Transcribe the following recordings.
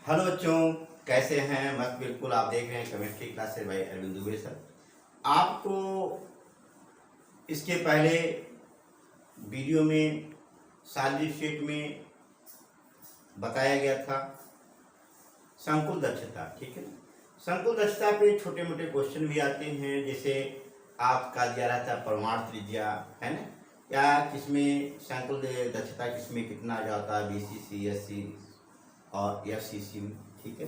Hello बच्चों, कैसे हैं? मस्त बिल्कुल। आप देख रहे हैं केमिस्ट्री क्लास से भाई अरविंद दुबे सर। आपको इसके पहले वीडियो में सॉलिड स्टेट में बताया गया था संकुल दक्षता, ठीक है ना। संकुल दक्षता पे छोटे मोटे क्वेश्चन भी आते हैं, जैसे आपका दिया रहता है परमाणु त्रिज्या, है ना, या किसमें संकुल दक्षता किसमें कितना आ जाता है, BCC, SC और FCC में, ठीक है।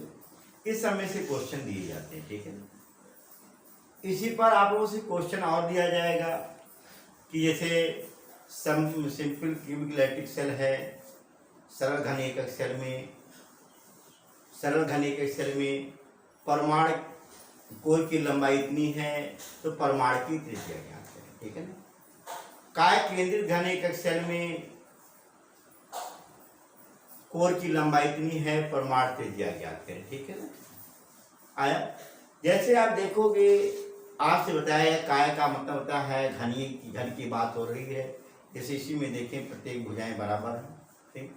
इस समय से क्वेश्चन दिए जाते हैं, ठीक है। इसी पर आप लोगों से क्वेश्चन और दिया जाएगा कि जैसे सिंपल क्यूबिक लैटिक सेल है, सरल घन एकक सेल में परमाणु कोर की लंबाई इतनी है तो परमाणु की त्रिज्या ज्ञात करें, ठीक है ना। काय केंद्रित घन एकक सेल में कोर की लंबाई इतनी है, परमाणु त्रिज्या ज्ञात करें, ठीक है ना। आया। जैसे आप देखोगे, आपसे बताया काय का मतलब होता है घन की बात हो रही है। जैसे इसी में देखें प्रत्येक भुजाएं बराबर है, ठीक।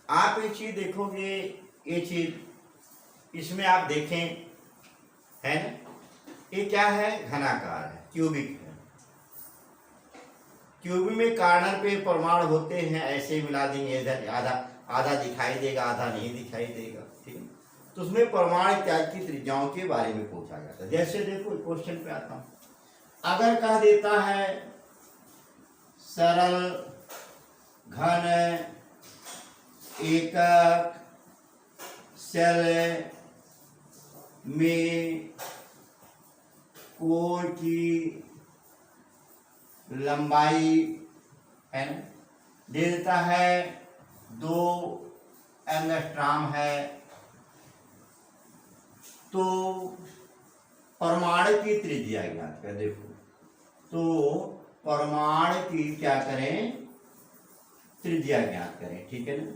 आप ये चीज देखोगे, ये चीज इसमें आप देखें, है ना, ये क्या है, घनाकार है, क्यूबिक है। क्यूबिक में कार्नर पे परमाणु होते हैं, ऐसे मिला देंगे, इधर आधा आधा दिखाई देगा, आधा नहीं दिखाई देगा, ठीक है। तो उसमें परमाणु इत्यादि की त्रिज्याओं के बारे में पूछा जाता है। जैसे देखो क्वेश्चन पे आता हूं, अगर कह देता है सरल घन एकक सेल में कोर की लंबाई है, दे देता है 2 एंगस्ट्रॉम है, तो परमाणु की त्रिज्या ज्ञात कर। देखो, तो परमाणु की क्या करें, त्रिज्या ज्ञात करें, ठीक है ना।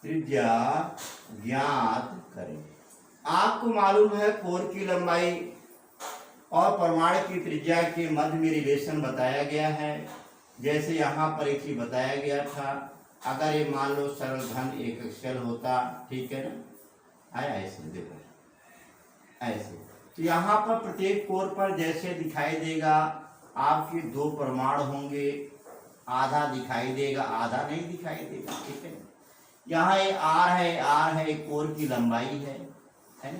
त्रिज्या ज्ञात करें। आपको मालूम है कोर की लंबाई और परमाणु की त्रिज्या के मध्य में रिलेशन बताया गया है। जैसे यहाँ पर एक चीज बताया गया था, अगर ये मान लो सरल घन एकक सेल होता, ठीक है ना, आया ऐसे, देखो ऐसे, तो यहाँ पर प्रत्येक कोर पर जैसे दिखाई देगा आपके 2 परमाणु होंगे, आधा दिखाई देगा, आधा नहीं दिखाई देगा, ठीक है। यहाँ ये R है, कोर की लंबाई है ना।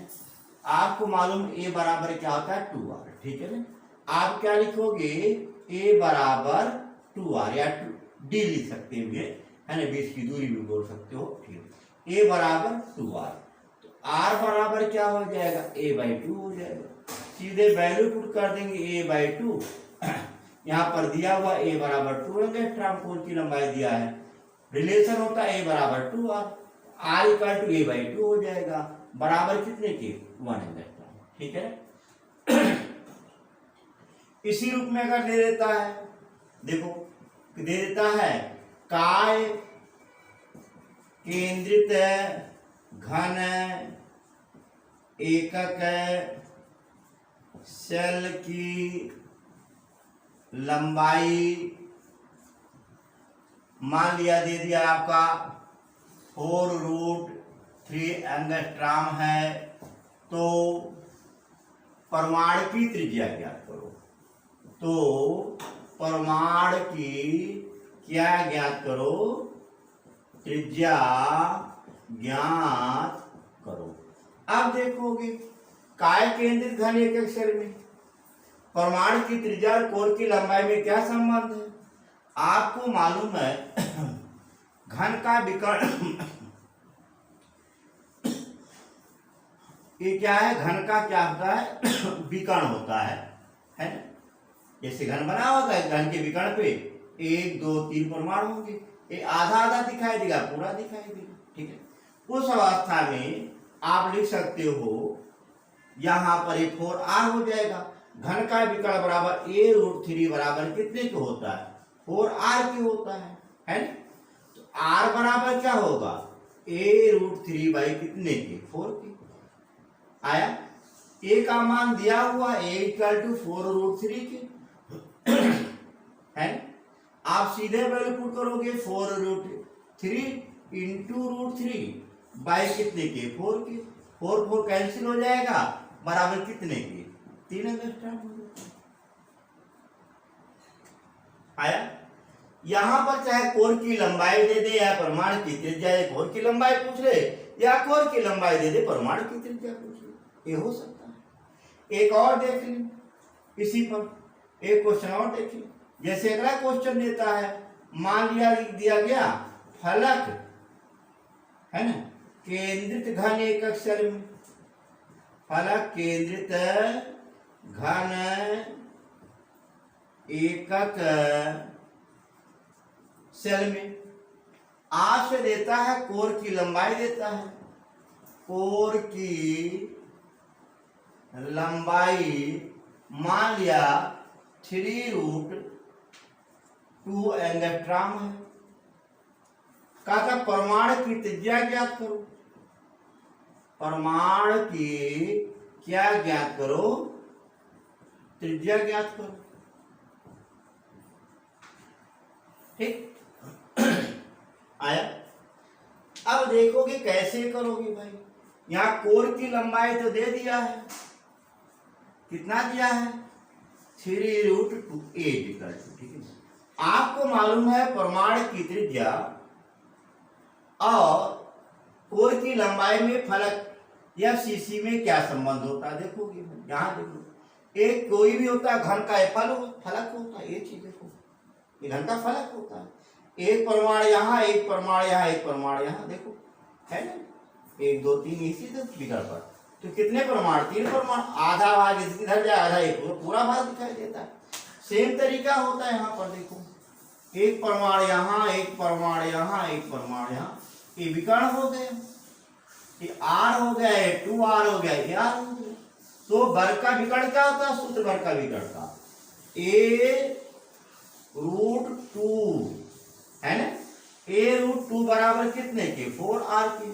आपको मालूम A बराबर क्या होता है, 2R, ठीक है ना। आप क्या लिखोगे, A बराबर 2R या D लिख सकते हैं, है ना, बीच की दूरी भी बोल सकते हो, ठीक। A बराबर 2R, तो R बराबर क्या हो जाएगा, A/2 हो जाएगा। सीधे वैल्यू पुट कर देंगे A/2। यहाँ पर दिया हुआ A बराबर 2 एंगस्ट्रॉम कोर की लंबाई दिया है, रिलेशन होता है A बराबर 2R, R equal to A/2 हो जाएगा, बराबर कितने के, 1 एंगस्ट्रॉम, ठीक है। इसी रूप में अगर दे देता है, देखो दे देता है काय केंद्रित घन एकक सेल की लंबाई मान लिया, दे दिया आपका 4√3 एंगस्ट्रॉम है, तो परमाणु की त्रिज्या ज्ञात करो। तो परमाणु की क्या ज्ञात करो, त्रिज्या ज्ञात करो। अब देखोगे काय केंद्रित घन एकक सेल में परमाणु की त्रिज्या और कोर की लंबाई में क्या संबंध है। आपको मालूम है घन का विकर्ण ये क्या है, घन का क्या होता है, विकर्ण होता है ना। जैसे घन बना होगा, घन के विकर्ण पे 1 2 3 परमाणु होंगे, ये आधा आधा दिखाई देगा, पूरा दिखाई देगा, ठीक है। उस अवस्था में आप लिख सकते हो, यहां पर 4R हो जाएगा। घन का विकर्ण बराबर A√3 बराबर कितने के होता है, 4R के होता है ना। तो R बराबर क्या होगा, A√3 बाई कितने के, 4 के। आया, A का मान दिया हुआ A इक्वल टू 4√3 के, है। आप सीधे वैल्यू पुट करोगे 4√3 इंटू रूट थ्री बाई कितने के, 4 के। 4 4 कैंसिल हो जाएगा, बराबर कितने के, 3 एंगस्ट्रॉम हो जाएगा। आया। यहां पर चाहे कोर की लंबाई दे दे या परमाणु की त्रिज्या, कोर की लंबाई पूछ ले या कोर की लंबाई दे दे परमाणु की त्रिज्या पूछ ले, ये हो सकता है। एक और देख ले इसी पर, एक क्वेश्चन और देख ले। जैसे अगला क्वेश्चन देता है, मान लिया लिख दिया गया फलक है ना, केंद्रित घन एकक सेल में, फलक केंद्रित घन एकक सेल में आश देता है, कोर की लंबाई देता है, कोर की लंबाई मान लिया 3√2 एंगस्ट्रॉम है। कहा परमाणु की त्रिज्या ज्ञात करो, परमाणु की क्या ज्ञात करो, त्रिज्या ज्ञात करो। ठीक आया। अब देखोगे कैसे करोगे भाई, यहां कोर की लंबाई तो दे दिया है, कितना दिया है, 3√2a। ठीक है, आपको मालूम है परमाणु की त्रिज्या और कोर की लंबाई में फलक या सीसी में क्या संबंध होता है, देखोगे यहां देखो, एक कोई भी होता है घन का फलक होता है, ये चीज देखो, ये घन का फलक होता है। एक परमाणु यहाँ, एक परमाणु यहाँ, एक परमाणु यहाँ, देखो है ना, 1 2 3 इसी फिगर पर। तो कितने परमाणु, 3 परमाणु, आधा भाग इधर जाए, आधा एक पूरा भाग दिखाई देता है। सेम तरीका होता है यहाँ पर, देखो एक परमाणु यहाँ, एक परमाणु यहाँ, एक परमाणु यहाँ, ये विकर्ण हो गए, ये R हो गया, ये 2R हो गया, ये R हो गया। तो वर्ग का विकर्ण क्या होता है, सूत्र वर्ग का विकर्ण का a√2 है ना, a√2 बराबर कितने के, 4R के।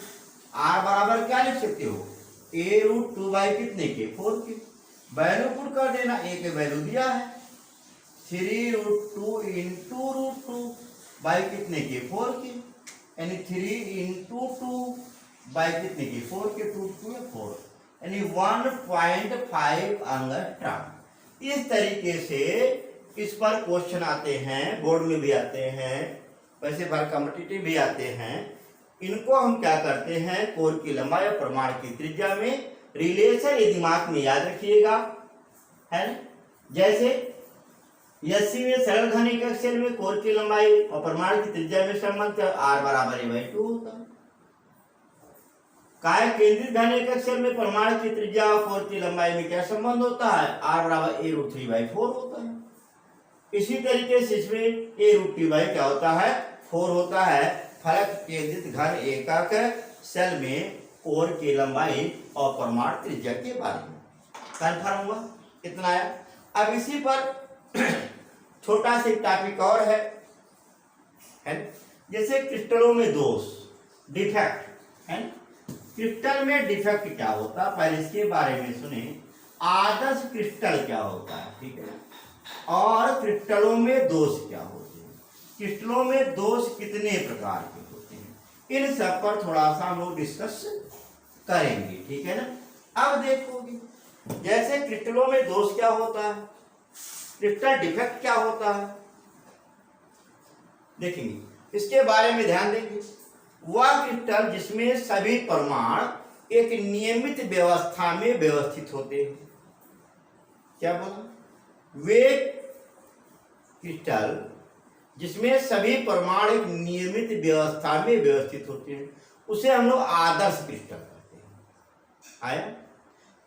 R बराबर क्या लिख सकते हो, a√2 बाई कितने के, 4 के। वैल्यू पुट कर देना, a के वैल्यू दिया है 3√2 इंटू √2 बाई कितने के, 4 के, यानी 3 इंटू 2 बाई कितने के, 4 के, 2 2 4, यानी 1.5 एंगस्ट्रॉम। इस तरीके से इस पर क्वेश्चन आते हैं, बोर्ड में भी आते हैं, वैसे बार कॉम्पिटिटिव भी आते हैं। इनको हम क्या करते हैं, कोर की लंबाई और परमाणु की त्रिज्या में रिलेशन ये दिमाग में याद रखिएगा, है ना। जैसे यस्सी में सरल घन एकक सेल में कोर की लंबाई और परमाणु की त्रिज्या में संबंध R बराबर a/2 होता है। काय केंद्रित घन एकक सेल में परमाणु की त्रिज्या और कोर की लंबाई में क्या संबंध होता है, R बराबर a√3/4 होता है। इसी तरीके से इसमें a√2 क्या होता है, 4 होता है। फलक केंद्रित घन एकक सेल में कोर की लंबाई और परमाणु त्रिज्या के बारे में कंफर्म हुआ, इतना आया। अब इसी पर छोटा सा टॉपिक और है, जैसे क्रिस्टलों में दोष, डिफेक्ट है। क्रिस्टल में डिफेक्ट क्या होता है, पहले इसके बारे में सुने। आदर्श क्रिस्टल क्या होता है, ठीक है, और क्रिस्टलों में दोष क्या होते हैं, क्रिस्टलों में दोष कितने प्रकार के होते हैं, इन सब पर थोड़ा सा हम लोग डिस्कस करेंगे, ठीक है ना। अब देखोगे जैसे क्रिस्टलों में दोष क्या होता है, क्रिस्टल डिफेक्ट क्या होता है, देखेंगे, इसके बारे में ध्यान देंगे। वह क्रिस्टल जिसमें सभी परमाणु एक नियमित व्यवस्था में व्यवस्थित होते हैं, क्या बोला, वे क्रिस्टल जिसमें सभी परमाणु एक नियमित व्यवस्था में व्यवस्थित होते हैं, उसे हम लोग आदर्श क्रिस्टल कहते हैं। आया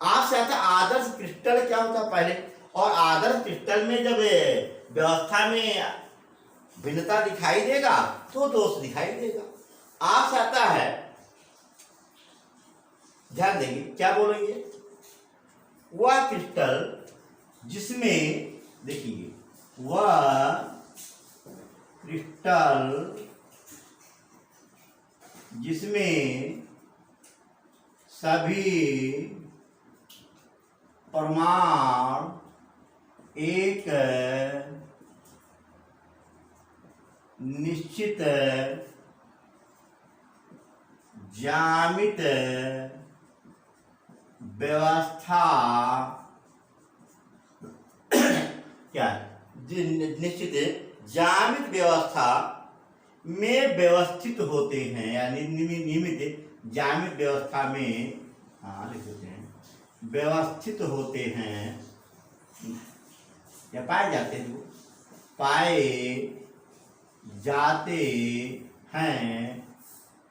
आपसे आता आदर्श क्रिस्टल क्या होता है पहले, और आदर्श क्रिस्टल में जब व्यवस्था में भिन्नता दिखाई देगा तो दोष दिखाई देगा। आपसे आता है, ध्यान देंगे क्या बोलेंगे, वह क्रिस्टल जिसमें, देखिए, वह क्रिस्टल जिसमें सभी परमाणु एक निश्चित ज्यामित व्यवस्था क्या है? निश्चित ज्यामित व्यवस्था में व्यवस्थित होते हैं या नियमित ज्यामित व्यवस्था में, हाँ लिख देते हैं, व्यवस्थित होते हैं या पाए जाते हैं,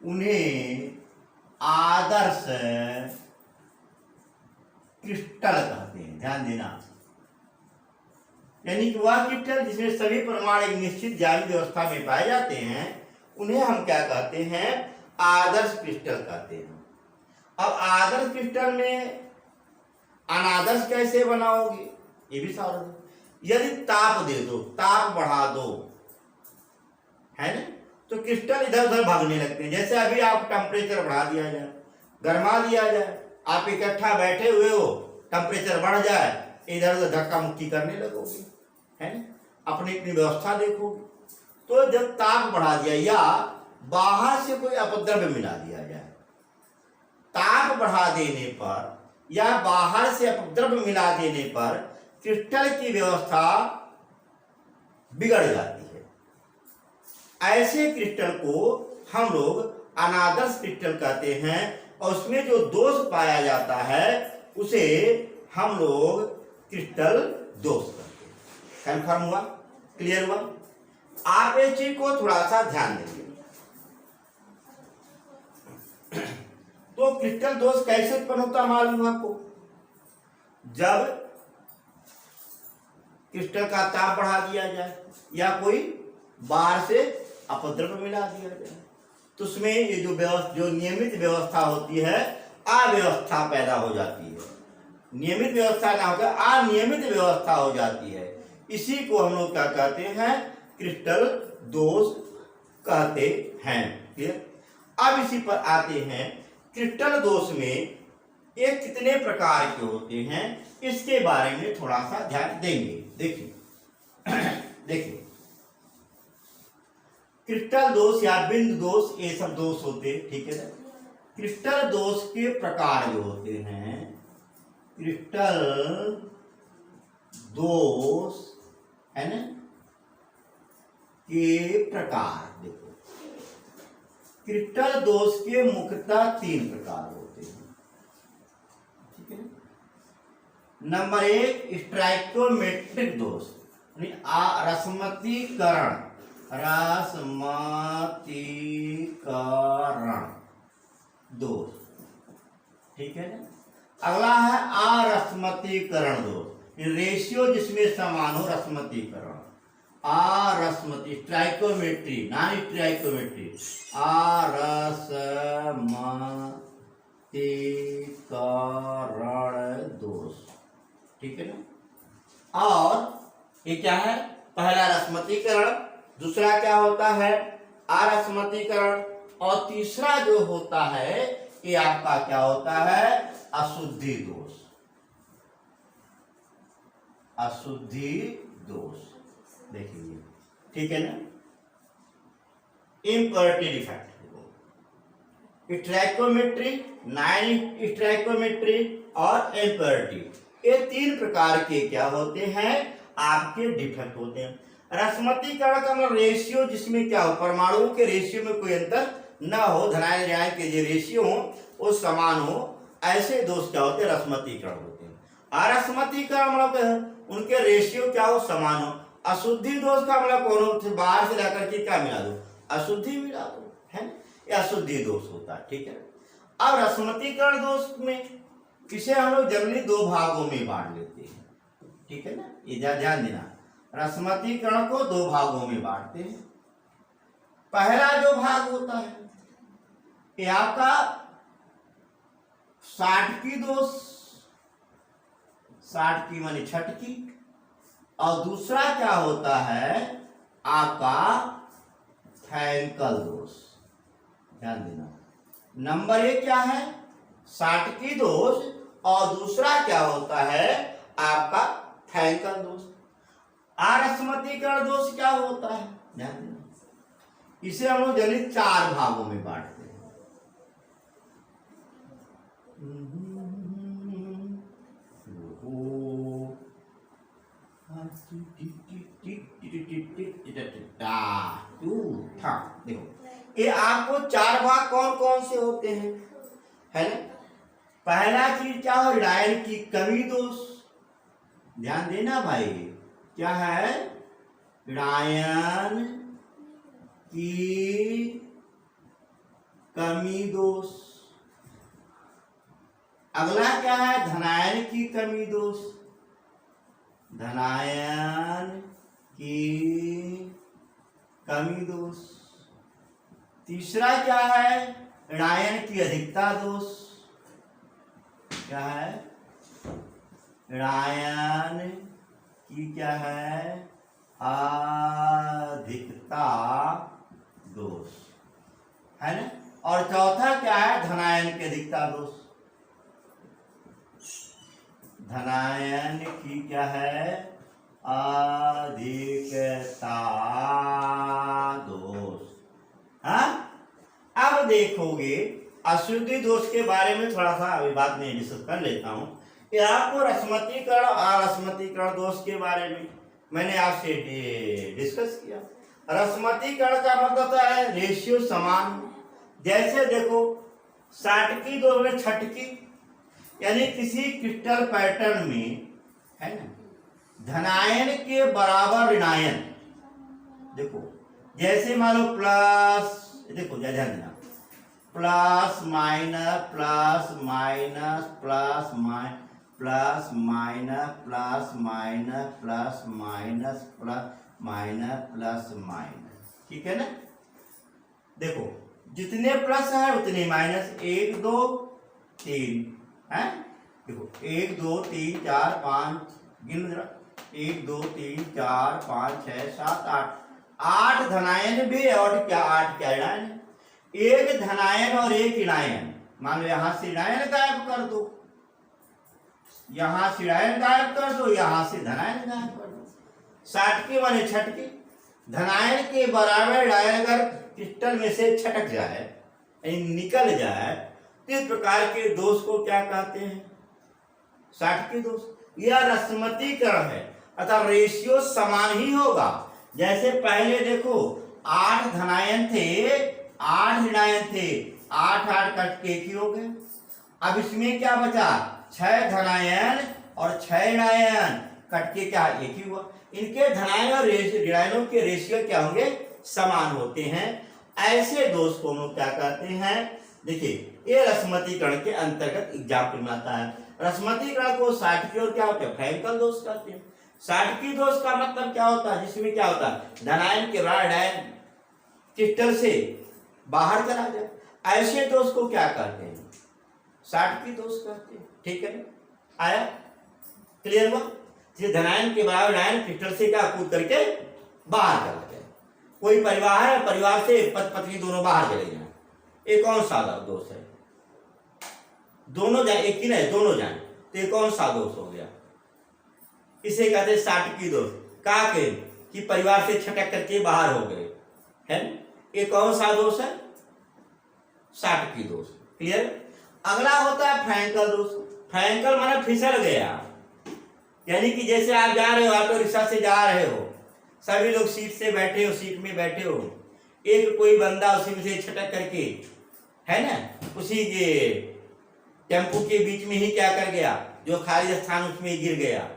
उन्हें आदर्श क्रिस्टल कहते हैं। ध्यान देना, यानी कि वह क्रिस्टल जिसमें सभी परमाणु एक निश्चित ज्यामित व्यवस्था में पाए जाते हैं, उन्हें हम क्या कहते हैं? आदर्श क्रिस्टल कहते हैं। अब आदर्श क्रिस्टल में अनादर्श कैसे बनाओगे, ये भी सवाल है। यदि ताप दे दो, ताप बढ़ा दो, है ना, तो क्रिस्टल इधर उधर भागने लगते हैं। जैसे अभी आप टेम्परेचर बढ़ा दिया जाए, गरमा दिया जाए, आप इकट्ठा बैठे हुए हो, टेम्परेचर बढ़ जाए, इधर उधर धक्का मुक्की करने लगोगे, है ना, अपनी अपनी व्यवस्था देखोगे। तो जब ताप बढ़ा दिया या बाहर से कोई अपद्रव्य मिला दिया जाए, ताप बढ़ा देने पर या बाहर से अपद्रव्य मिला देने पर क्रिस्टल की व्यवस्था बिगड़ जाती है। ऐसे क्रिस्टल को हम लोग अनादर्श क्रिस्टल कहते हैं और उसमें जो दोष पाया जाता है उसे हम लोग क्रिस्टल दोष कहते हैं। कन्फर्म हुआ? क्लियर हुआ? आप इस चीज को थोड़ा सा ध्यान देंगे। तो क्रिस्टल दोष कैसे उत्पन्न होता है मालूम है आपको? जब क्रिस्टल का ताप बढ़ा दिया जाए या कोई बाहर से अपद्रव्य मिला दिया जाए, तो उसमें ये जो नियमित व्यवस्था होती है, अव्यवस्था पैदा हो जाती है। नियमित व्यवस्था ना होकर अनियमित व्यवस्था हो जाती है। इसी को हम लोग क्या कहते हैं? क्रिस्टल दोष कहते हैं। क्लियर? अब इसी पर आते हैं, क्रिस्टल दोष में ये कितने प्रकार के होते हैं, इसके बारे में थोड़ा सा ध्यान देंगे। देखिए क्रिस्टल दोष या बिंदु दोष, ये सब दोष होते हैं, ठीक है ना। क्रिस्टल दोष के प्रकार जो होते हैं, क्रिस्टल दोष है ना के प्रकार, देखो क्रिस्टल दोष के मुख्यतः 3 प्रकार होते हैं, ठीक है। नंबर 1 स्ट्राइकोमेट्रिक दोष, रसमतीकरण दोष, ठीक है ना। अगला है अरसमतीकरण दोष, रेशियो जिसमें समान हो, रसमतीकरण। अरसमती स्ट्राइकोमेट्री, नॉन स्ट्राइकोमेट्री, अरसमतीकरण दोष, ठीक है ना। और ये क्या है? पहला रसमतीकरण, दूसरा क्या होता है? अरसमतीकरण, और तीसरा जो होता है ये आपका क्या होता है? अशुद्धि दोष। अशुद्धि दोष देखिए, ठीक है ना। इम्प्योरिटी डिफेक्ट, स्ट्राइकोमेट्री, नॉन स्ट्राइकोमेट्री और इम्प्योरिटी, ये 3 प्रकार के क्या होते हैं? आपके डिफेक्ट होते हैं। रसमतीकरण का मतलब रेशियो जिसमें क्या हो, परमाणुओं के रेशियो में कोई अंतर न हो, धनायन ऋणायन के जो रेशियो हो वो समान हो, ऐसे दोष क्या होते हैं? रसमतीकरण होते हैं। अरसमतीकरण मतलब उनके रेशियो क्या हो? समान हो। अशुद्धि दोष का मतलब कौन हो? बाहर से लाकर के क्या मिला दो? अशुद्धि मिला दो, है ना, ये अशुद्धि दोष होता है, ठीक है। अब रसमतीकरण दोष में इसे हम लोग जनरली 2 भागों में बांट लेते हैं, ठीक है ना। ये ध्यान देना, रसमतीकरण को 2 भागों में बांटते हैं। पहला जो भाग होता है ये आपका साटकी दोष, साटकी माने छटकी, और दूसरा क्या होता है? आपका थैंकल दोष। ध्यान देना, नंबर 1 क्या है? साटकी दोष, और दूसरा क्या होता है? आपका थैंकल दोष। अरसमतीकरण दोष क्या होता है? ध्यान देना, इसे हम लोग जनरली 4 भागों में बांटते हैं। देखो ये आपको चार भाग कौन कौन से होते हैं, है ना। पहला चीज क्या हो, ऋणायन की कमी दोष, ध्यान देना भाई, क्या है, ऋणायन की कमी दोष। अगला क्या है, धनायन की कमी दोष, धनायन की कमी दोष। तीसरा क्या है, ऋणायन की अधिकता दोष, क्या है, ऋणायन की क्या है, अधिकता दोष, है ना। और चौथा क्या है, धनायन की अधिकता दोष, धनायन की क्या है, अधिकता दोष। हाँ, अब देखोगे अशुद्धि दोष के बारे में थोड़ा सा अभी बात में डिस्कस कर लेता हूं। आपको रसमतीकरण और असमतीकरण दोष के बारे में मैंने आपसे डिस्कस किया। रसमतीकरण का मतलब होता है रेशियो समान, जैसे देखो साटकी दोष में छटकी, यानी किसी क्रिस्टल पैटर्न में, है ना, धनायन के बराबर ऋणायन, देखो जैसे मान लो प्लस, देखो ध्यान देना, plus minus plus minus plus minus plus minus plus minus plus minus plus minus plus minus, ठीक है ना। देखो जितने प्लस है उतने माइनस, 1 2 3 है, देखो 1 2 3 4 5, गिन जरा, 1 2 3 4 5 6 7 8, 8 धनायन भी और क्या 8 क्या ऋणायन, एक धनायन और एक ऋणायन। मान लो यहां से ऋणायन गायब कर दो, यहां से ऋणायन गायब कर दो, यहां से धनायन गायब कर दो। साटकी माने छटकी, धनायन के बराबर ऋणायन अगर क्रिस्टल में से छटक जाए, निकल जाए, तो इस प्रकार के दोष को क्या कहते हैं, साटकी दोष। यह रसमतीकरण है, अतः रेशियो समान ही होगा। जैसे पहले देखो 8 धनायन थे 8 ऋणायन थे, 8 8 कट के एक ही हो गए। अब इसमें क्या बचा, 6 धनायन और 6 ऋणायन कट के क्या एक ही हुआ। इनके धनायन और ऋणायनों के रेशियो क्या होंगे, समान होते हैं। ऐसे दोष को हम लोग क्या कहते हैं, देखिए ये रसमतीकरण के अंतर्गत एग्जाम्पल में आता है। रसमतीकरण को साटकी और क्या होता है, फ्रैंकल दोष कहते हैं। साटकी दोष का मतलब क्या होता है, जिसमें क्या होता है, धनायन के बराबर ऋणायन क्रिस्टल से बाहर चला जाए, ऐसे दोष को क्या कहते हैं, साटकी दोष कहते हैं, ठीक है ना। आया, क्लियर हुआ। धनायन के बराबर ऋणायन क्रिस्टल से क्या कूद करके बाहर चला जाए। कोई परिवार है, परिवार से पति पत्नी दोनों बाहर चले जाए, ये कौन सा दोष है, दोनों जाए, एक ही नहीं दोनों जाए, तो ये कौन सा दोष हो गया, इसे कहते हैं साटकी दोष। का के कि परिवार से छटक करके बाहर हो गए, है, ये कौन सा दोष है, साटकी दोष। क्लियर। अगला होता है फ्रैंकल दोष। फ्रैंकल माने फिसल गया, यानी कि जैसे आप जा रहे हो, ऑटो रिक्शा से जा रहे हो, सभी लोग सीट से बैठे हो, सीट में बैठे हो, एक कोई बंदा उसी में से छटक करके, है ना, उसी के टेम्पो के बीच में ही क्या कर गया, जो खाली स्थान उसमें गिर गया,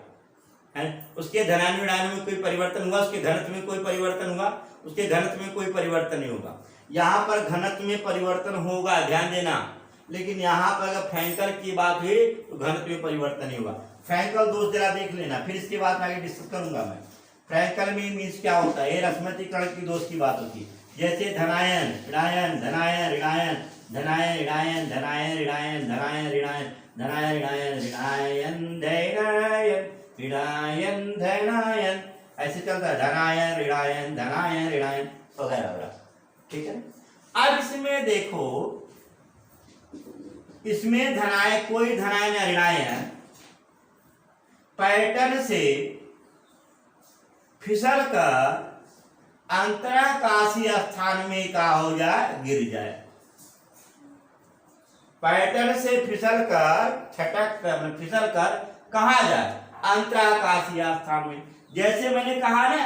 है। उसके धनायन ऋणायन में कोई परिवर्तन हुआ, उसके घनत्व में कोई परिवर्तन हुआ, उसके घनत्व में कोई परिवर्तन नहीं होगा। यहाँ पर घनत्व में परिवर्तन होगा, ध्यान देना, लेकिन यहाँ पर अगर फ्रैंकल की बात हुई तो घनत्व में परिवर्तन नहीं होगा। फ्रैंकल दोष जरा देख लेना, फिर इसके बाद आगे डिस्कस करूंगा मैं। फ्रैंकल में मीन्स क्या होता है, ये रसमतीकरण की दोष की बात होती है। जैसे धनायन ऋणायन धनायन ऋणायन धनायन ऋणायन धनायन ऋणायन धनायन ऋणायन धनायन ऋणायन ऋणायन धनायन ऋणायन धनायन, ऐसे चलता है, धनायन ऋणायन धनायन ऋणायन वगैरह वगैरह, ठीक है। अब इसमें देखो, इसमें धनायन, कोई धनायन या ऋणायन पैटर्न से फिसल कर अंतराकाशीय स्थान में का हो जाए, गिर जाए, पैटर्न से फिसल कर छटक कर फिसल कर कहाँ जाए, अंतराकाशीय स्थान में। जैसे मैंने कहा ना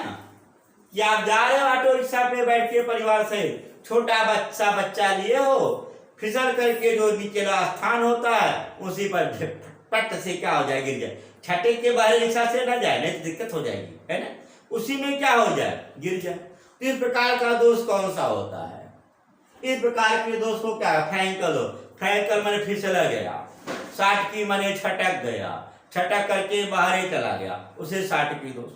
कि आप जा रहे हो ऑटो रिक्शा पे बैठ के परिवार से, छोटा बच्चा लिए हो, फिसल करके जो नीचेला स्थान होता है उसी पर पट से क्या हो जाए, गिर जाए। छठे के बाहर रिक्शा से ना जाए, नहीं तो दिक्कत हो जाएगी, है ना। उसी में क्या हो जाए, गिर जाए। तो इस प्रकार का दोष कौन सा होता है? इस प्रकार के दोष को क्या है, फ्रैंकल हो। फ्रैंकल मैंने फिसला गया, साठ की मैंने छटक गया, छटक करके बाहर ही चला गया, उसे साठ की दोष।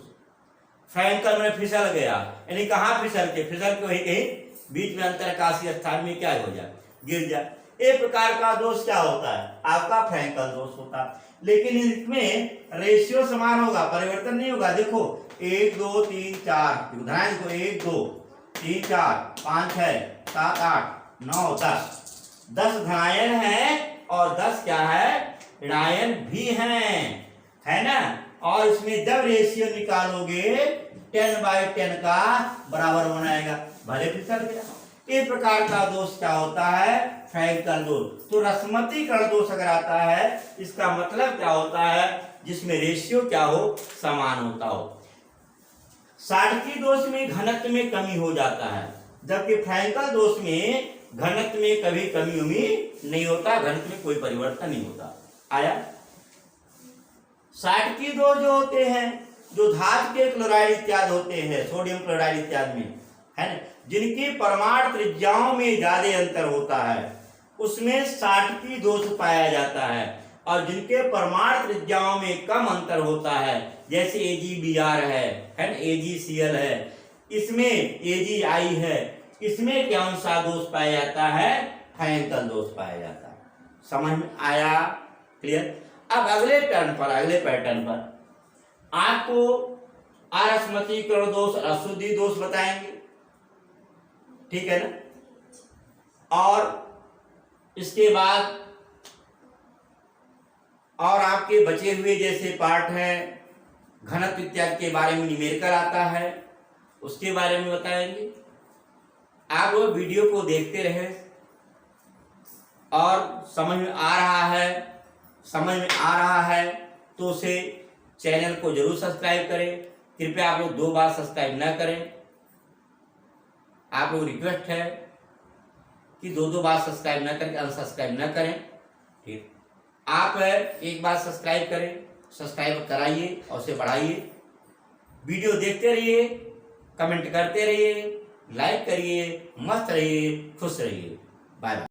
फ्रैंकल मैंने फिसल गया, यानी कहाँ फिसल के वही कहीं बीच में अंतरकाशीय स्थान में क्या हो जाए, गिर जाए। एक प्रकार का दोष क्या होता है, आपका फ्रैंकल दोष होता है। लेकिन इसमें रेशियो समान होगा, परिवर्तन नहीं होगा। देखो 1 2 3 4, देखो 1 2 3 4 5 6 7 8 9 10, 10 धनायन है और 10 क्या है, ऋणायन भी है ना। और इसमें जब रेशियो निकालोगे 10/10 का बराबर बनाएगा, भले फिसल गया। इस प्रकार का दोष क्या होता है, फ्रैंकल दोष। तो रसमतीकरण दोष अगर आता है, इसका मतलब क्या होता है, जिसमें रेशियो क्या हो, समान होता हो। साटकी दोष में घनत्व में कमी हो जाता है, जबकि फ्रैंकल दोष में घनत्व में कभी कमी उम्मीद नहीं होता, घनत्व में कोई परिवर्तन नहीं होता। आया। साटकी दोष जो होते हैं, जो धातु के क्लोराइड इत्यादि होते हैं, सोडियम क्लोराइड इत्यादि में, है ना, जिनकी परमाणु त्रिज्याओं में ज्यादा अंतर होता है, उसमें साटकी दोष पाया जाता है। और जिनके परमाणु त्रिज्याओं में कम अंतर होता है, जैसे AgBr है ना, AgCl है, इसमें AgI है, इसमें कौन सा दोष पाया जाता है, फ्रैंकल दोष पाया जाता है। समझ में आया, क्लियर। अब अगले पैटर्न पर आपको अरस्मतीकरण दोष, अशुद्धि दोष बताएंगे, ठीक है ना। और इसके बाद और आपके बचे हुए जैसे पार्ट हैं, घनत्व इत्यादि के बारे में न्यूमेरिकल आता है, उसके बारे में बताएंगे। आप लोग वीडियो को देखते रहे और समझ में आ रहा है तो उसे चैनल को जरूर सब्सक्राइब करें। कृपया आप लोग 2 बार सब्सक्राइब न करें, आप लोग रिक्वेस्ट है कि 2 बार सब्सक्राइब न करके अनसब्सक्राइब न करें, ठीक। आप एक बार सब्सक्राइब करें, सब्सक्राइब कराइए और उसे बढ़ाइए। वीडियो देखते रहिए, कमेंट करते रहिए, लाइक करिए, मस्त रहिए, खुश रहिए। Bye bye.